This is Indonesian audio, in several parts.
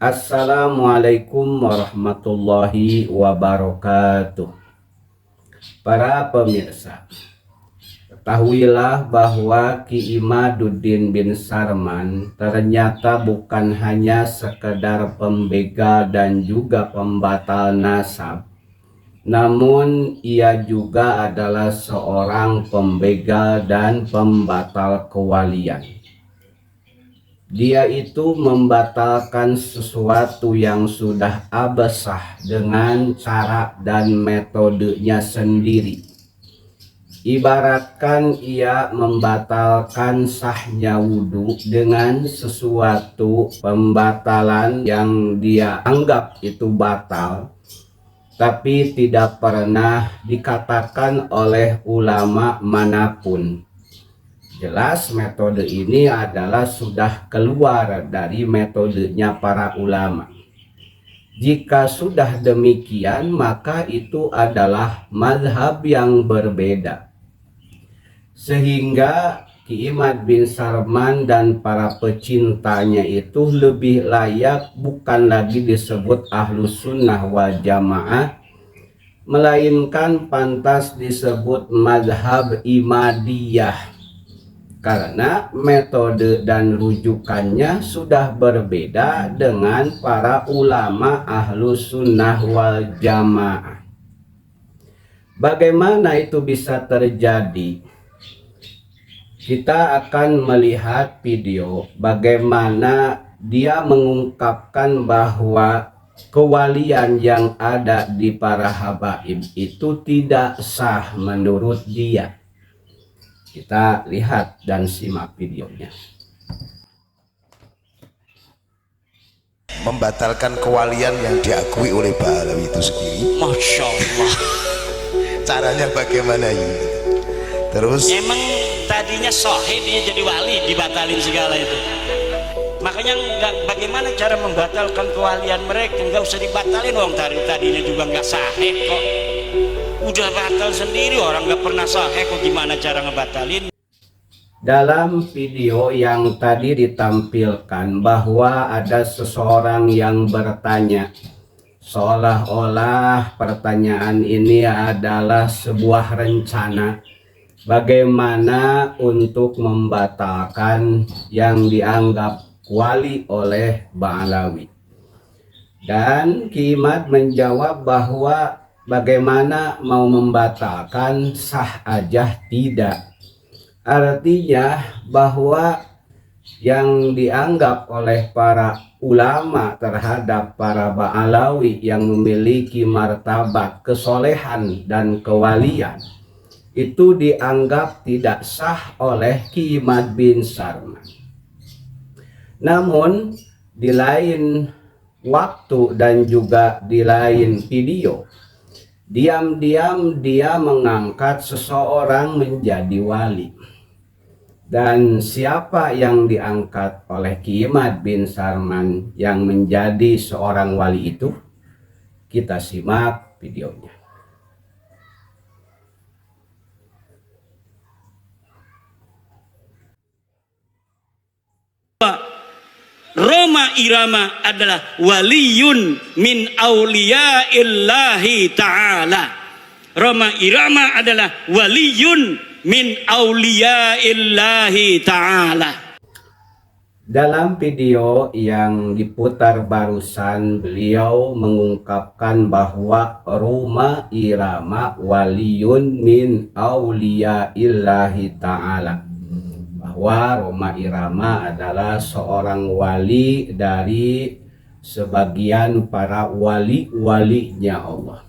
Assalamualaikum warahmatullahi wabarakatuh. Para pemirsa, ketahuilah bahwa Ki Imaduddin bin Sarman ternyata bukan hanya sekedar pembegal dan juga pembatal nasab, namun ia juga adalah seorang pembegal dan pembatal kewalian. Dia itu membatalkan sesuatu yang sudah absah dengan cara dan metodenya sendiri. Ibaratkan ia membatalkan sahnya wudhu dengan sesuatu pembatalan yang dia anggap itu batal, tapi tidak pernah dikatakan oleh ulama manapun. Jelas metode ini adalah sudah keluar dari metodenya para ulama. Jika sudah demikian, maka itu adalah mazhab yang berbeda. Sehingga Ki Imad bin Sarman dan para pecintanya itu lebih layak bukan lagi disebut Ahlus Sunnah wal Jamaah, melainkan pantas disebut mazhab Imadiyah. Karena metode dan rujukannya sudah berbeda dengan para ulama Ahlus Sunnah wal Jamaah. Bagaimana itu bisa terjadi? Kita akan melihat video bagaimana dia mengungkapkan bahwa kewalian yang ada di para habaib itu tidak sah menurut dia. Kita lihat dan simak videonya. Membatalkan kewalian yang diakui oleh Ba'alawi itu sendiri. Masya Allah. Caranya bagaimana ini? Terus emang tadinya sahih dia jadi wali, dibatalin segala itu. Makanya bagaimana cara membatalkan kewalian mereka? Nggak usah dibatalin, orang tadinya juga nggak sahih kok. Udah batal sendiri, orang nggak pernah sahih kok, gimana cara ngebatalin? Dalam video yang tadi ditampilkan bahwa ada seseorang yang bertanya, seolah-olah pertanyaan ini adalah sebuah rencana bagaimana untuk membatalkan yang dianggap wali oleh Ba'alawi. Dan Ki Imad menjawab bahwa bagaimana mau membatalkan, sah aja tidak. Artinya bahwa yang dianggap oleh para ulama terhadap para Ba'alawi yang memiliki martabat kesolehan dan kewalian itu dianggap tidak sah oleh Ki Imad bin Sarman. Namun di lain waktu dan juga di lain video, diam-diam dia mengangkat seseorang menjadi wali. Dan siapa yang diangkat oleh Ki Imad bin Sarman yang menjadi seorang wali itu? Kita simak videonya. Roma Irama adalah waliyun min auliyaillahi ta'ala. Roma Irama adalah waliyun min auliyaillahi ta'ala. Dalam video yang diputar barusan, beliau mengungkapkan bahwa Roma Irama waliyun min auliyaillahi ta'ala, bahwa Roma Irama adalah seorang wali dari sebagian para wali-walinya Allah.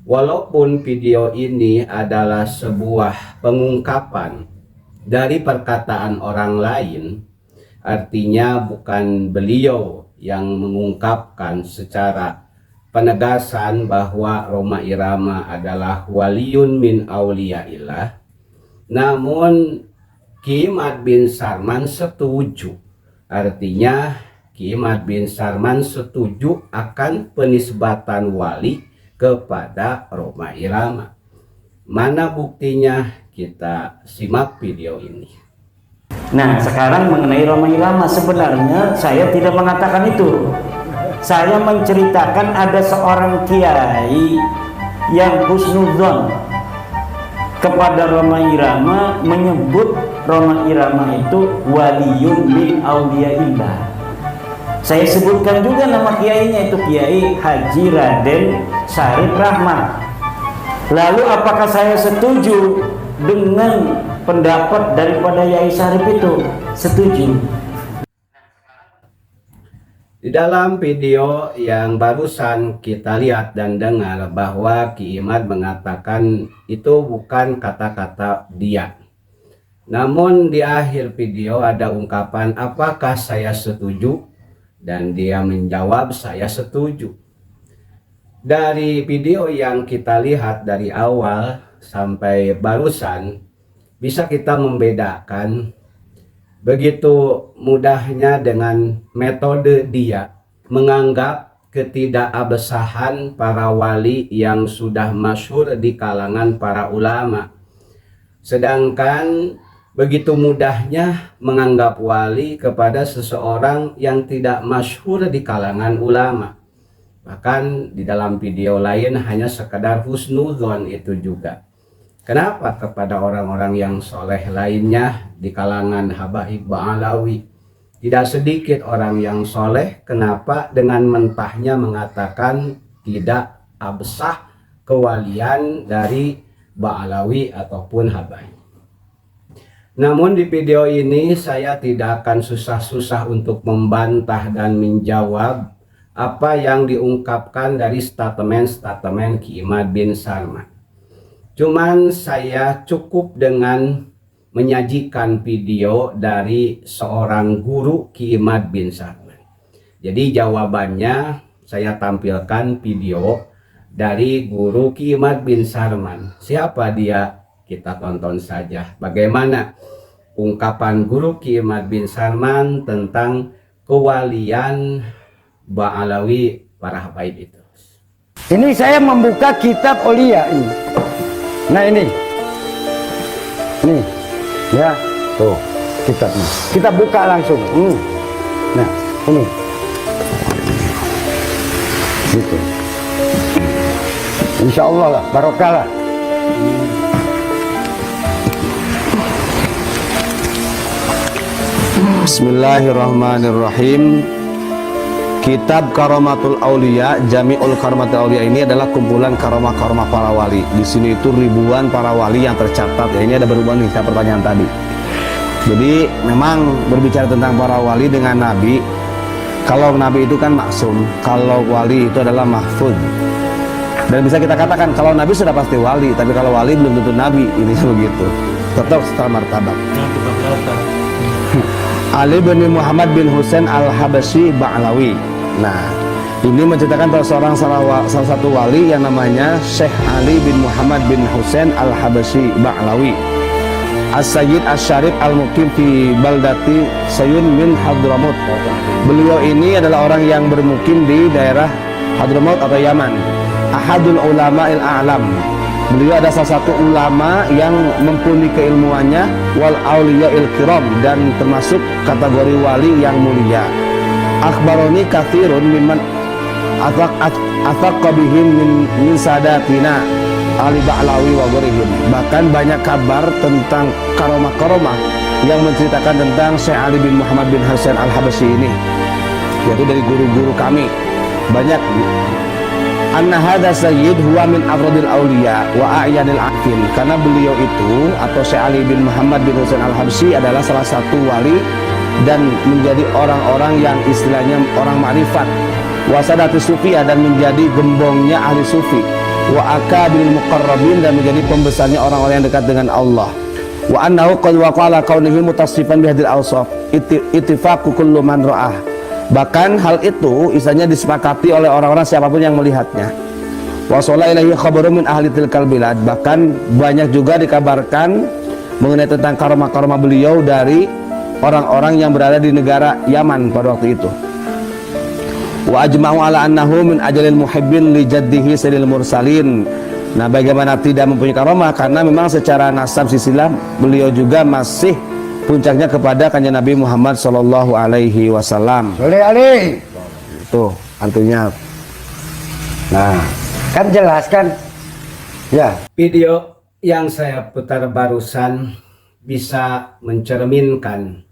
Walaupun video ini adalah sebuah pengungkapan dari perkataan orang lain, artinya bukan beliau yang mengungkapkan secara penegasan bahwa Roma Irama adalah waliyun min auliyaillah, namun Ki Imad bin Sarman setuju. Artinya Ki Imad bin Sarman setuju akan penisbatan wali kepada Roma Irama. Mana buktinya? Kita simak video ini. Nah, sekarang mengenai Rhoma Irama, sebenarnya saya tidak mengatakan itu. Saya menceritakan ada seorang kiai yang husnudzon kepada Rhoma Irama, menyebut Rhoma Irama itu waliyun min auliyaillah. Saya sebutkan juga nama kiainya, itu Kiai Haji Raden Syarif Rahmat. Lalu apakah saya setuju dengan pendapat daripada Yai Syarif itu? Setuju. Di dalam video yang barusan kita lihat dan dengar bahwa Ki Imad mengatakan itu bukan kata-kata dia. Namun di akhir video ada ungkapan apakah saya setuju, dan dia menjawab saya setuju. Dari video yang kita lihat dari awal sampai barusan, bisa kita membedakan begitu mudahnya dengan metode dia menganggap ketidakabsahan para wali yang sudah masyhur di kalangan para ulama. Sedangkan begitu mudahnya menganggap wali kepada seseorang yang tidak masyhur di kalangan ulama. Bahkan di dalam video lain hanya sekadar husnudzon itu juga. Kenapa kepada orang-orang yang soleh lainnya di kalangan habaib Ba'alawi tidak sedikit orang yang soleh, kenapa dengan mentahnya mengatakan tidak absah kewalian dari Ba'alawi ataupun habaib. Namun di video ini saya tidak akan susah-susah untuk membantah dan menjawab apa yang diungkapkan dari statement-statement Ki Imad bin Sarman. Cuman saya cukup dengan menyajikan video dari seorang guru Ki Imad bin Sarman. Jadi jawabannya saya tampilkan video dari guru Ki Imad bin Sarman. Siapa dia? Kita tonton saja bagaimana ungkapan guru Ki Imad bin Sarman tentang kewalian Ba'alawi para habaib itu. Ini saya membuka kitab Aulia ini. Nah ini ya, tuh kitabnya. Kita buka langsung. Nah ini, gitu. Insya Allah lah, barokah lah. Bismillahirrahmanirrahim. Kitab Karamatul Aulia, Jami'ul Karamatul Aulia ini adalah kumpulan karomah-karomah para wali. Di sini itu ribuan para wali yang tercatat. Ya, ini ada berhubungan nih sama pertanyaan tadi. Jadi memang berbicara tentang para wali dengan nabi. Kalau nabi itu kan maksum, kalau wali itu adalah mahfud. Dan bisa kita katakan kalau nabi sudah pasti wali, tapi kalau wali belum tentu nabi. Ini begitu. Tetap setelah martabat. Ali bin Muhammad bin Husain al-Habasyi Ba'alawi. Nah, ini menceritakan tentang salah satu wali yang namanya Syekh Ali bin Muhammad bin Husain al-Habasyi Ba'alawi, As-Sayyid Asy-Syarif al-Muqim fi Baldati Sayun min Hadramaut. Beliau ini adalah orang yang bermukim di daerah Hadramaut atau Yaman. Ahadul ulama'il a'lam. Beliau ada salah satu ulama yang mumpuni keilmuannya, wal auliya'il kiram, dan termasuk kategori wali yang mulia. Akhbaroni kathirun mimman athaqa bihim min sadatina Ali Ba'alawi wa ghairihim. Bahkan banyak kabar tentang karomah-karomah yang menceritakan tentang Syekh Ali bin Muhammad bin Husain al-Habasyi ini, yaitu dari guru-guru kami. Banyak. Anna hadza sayyid huwa min afradil auliya wa a'yanil aqil. Karena beliau itu atau Syekh Ali bin Muhammad bin Husain al-Habasyi adalah salah satu wali dan menjadi orang-orang yang istilahnya orang ma'rifat, wasadati sufiyah, dan menjadi gembongnya ahli sufi, wa akabil muqarrabin, dan menjadi pembesarnya orang-orang yang dekat dengan Allah. Wa annahu qad waqala kaunihi mutasifan bihadil awsaf ittifaqu kullu man ra'ah. Bahkan hal itu istilahnya disepakati oleh orang-orang siapapun yang melihatnya. Wa shalla ilaihi khabarun min ahli tilkal bilad. Bahkan banyak juga dikabarkan mengenai tentang karomah-karomah beliau dari orang-orang yang berada di negara Yaman pada waktu itu. Wa ajma'u ala annahu min ajalil muhibbin li jaddihi sayyidil mursalin. Nah, bagaimana tidak mempunyai karomah, karena memang secara nasab silsilah beliau juga masih puncaknya kepada kanjeng Nabi Muhammad Sallallahu Alaihi Wasallam. Soleh Ali. Tuh antunya. Nah, kan jelas kan? Ya. Video yang saya putar barusan bisa mencerminkan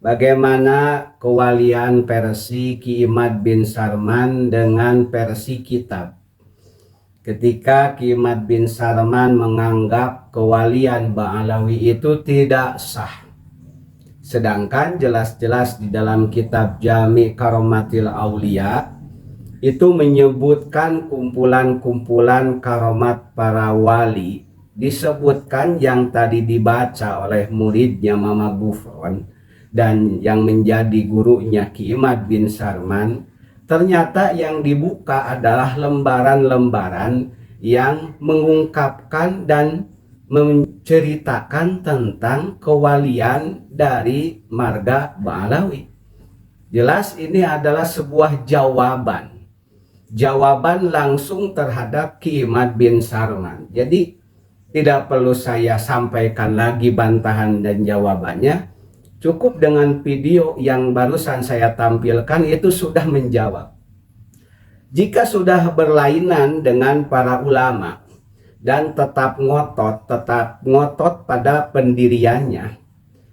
bagaimana kewalian versi Ki Imad bin Sarman dengan versi kitab. Ketika Ki Imad bin Sarman menganggap kewalian Ba'alawi itu tidak sah. Sedangkan jelas-jelas di dalam kitab Jami Karomatil Aulia itu menyebutkan kumpulan-kumpulan karomat para wali, disebutkan yang tadi dibaca oleh muridnya Mama Gufron dan yang menjadi gurunya Ki Imad bin Sarman. Ternyata yang dibuka adalah lembaran-lembaran yang mengungkapkan dan menceritakan tentang kewalian dari marga Ba'alawi. Jelas ini adalah sebuah jawaban langsung terhadap Ki Imad bin Sarman. Jadi tidak perlu saya sampaikan lagi bantahan dan jawabannya. Cukup dengan video yang barusan saya tampilkan itu sudah menjawab. Jika sudah berlainan dengan para ulama dan tetap ngotot pada pendiriannya,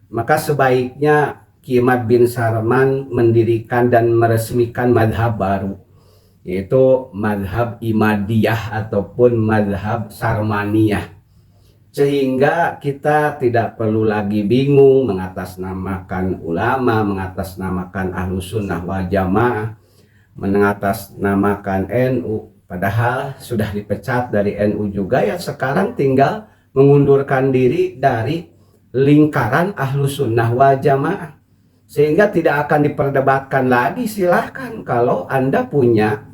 maka sebaiknya Ki Imad bin Sarman mendirikan dan meresmikan madhab baru, yaitu madhab Imadiyah ataupun madhab Sarmaniyah, sehingga kita tidak perlu lagi bingung mengatasnamakan ulama, mengatasnamakan Ahlus Sunnah wal Jamaah, mengatasnamakan NU, padahal sudah dipecat dari NU juga, ya sekarang tinggal mengundurkan diri dari lingkaran Ahlus Sunnah wal Jamaah, sehingga tidak akan diperdebatkan lagi. Silahkan kalau Anda punya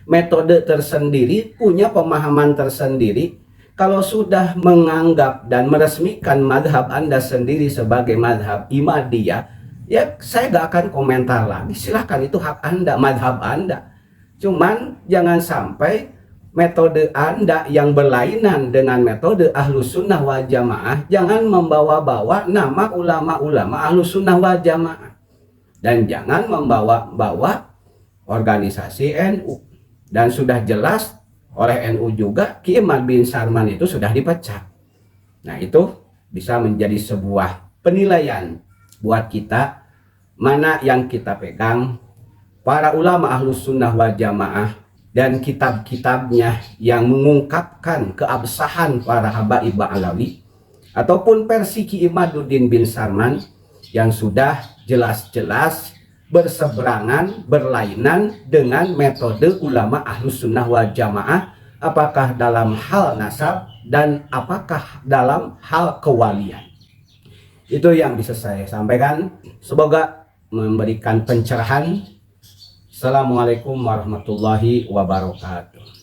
metode tersendiri, punya pemahaman tersendiri, kalau sudah menganggap dan meresmikan madhab Anda sendiri sebagai madhab Imadiyah, ya saya gak akan komentar lagi. Silahkan, itu hak Anda, madhab Anda. Cuman jangan sampai metode Anda yang berlainan dengan metode Ahlus Sunnah wal Jamaah, jangan membawa-bawa nama ulama-ulama Ahlus Sunnah wal Jamaah, dan jangan membawa-bawa organisasi NU. Dan sudah jelas oleh NU juga, Ki Imad bin Sarman itu sudah dipecat. Nah, itu bisa menjadi sebuah penilaian buat kita, mana yang kita pegang, para ulama Ahlus Sunnah wal Jamaah dan kitab-kitabnya yang mengungkapkan keabsahan para habaib Ba'alawi, ataupun versi Ki Imaduddin bin Sarman yang sudah jelas-jelas berseberangan, berlainan dengan metode ulama Ahlus Sunnah wal Jamaah, apakah dalam hal nasab dan apakah dalam hal kewalian. Itu yang bisa saya sampaikan. Semoga memberikan pencerahan. Assalamualaikum warahmatullahi wabarakatuh.